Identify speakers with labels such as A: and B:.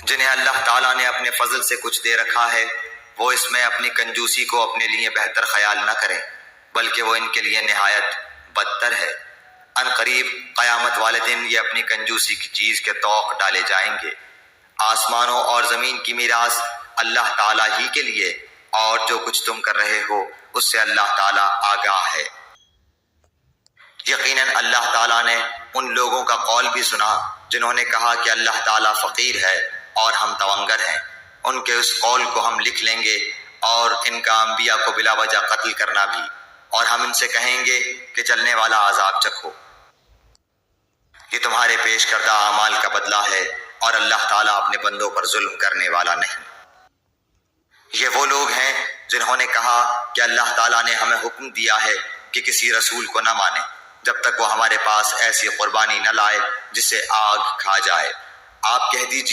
A: جنہیں اللہ تعالیٰ نے اپنے فضل سے کچھ دے رکھا ہے وہ اس میں اپنی کنجوسی کو اپنے لیے بہتر خیال نہ کریں، بلکہ وہ ان کے لیے نہایت بدتر ہے۔ ان قریب قیامت والے دن یہ اپنی کنجوسی کی چیز کے طوق ڈالے جائیں گے۔ آسمانوں اور زمین کی میراث اللہ تعالیٰ ہی کے لیے، اور جو کچھ تم کر رہے ہو اس سے اللہ تعالیٰ آگاہ ہے۔ یقیناً اللہ تعالیٰ نے ان لوگوں کا قول بھی سنا جنہوں نے کہا کہ اللہ تعالیٰ فقیر ہے اور ہم توانگر ہیں۔ ان کے اس قول کو ہم لکھ لیں گے اور ان کا انبیاء کو بلا وجہ قتل کرنا بھی، اور ہم ان سے کہیں گے کہ جلنے والا عذاب چکھو۔ یہ تمہارے پیش کردہ اعمال کا بدلہ ہے، اور اللہ تعالیٰ اپنے بندوں پر ظلم کرنے والا نہیں۔ یہ وہ لوگ ہیں جنہوں نے کہا کہ اللہ تعالیٰ نے ہمیں حکم دیا ہے کہ کسی رسول کو نہ مانیں جب تک وہ ہمارے پاس ایسی قربانی نہ لائے جسے آگ کھا جائے۔ آپ کہہ دیجیے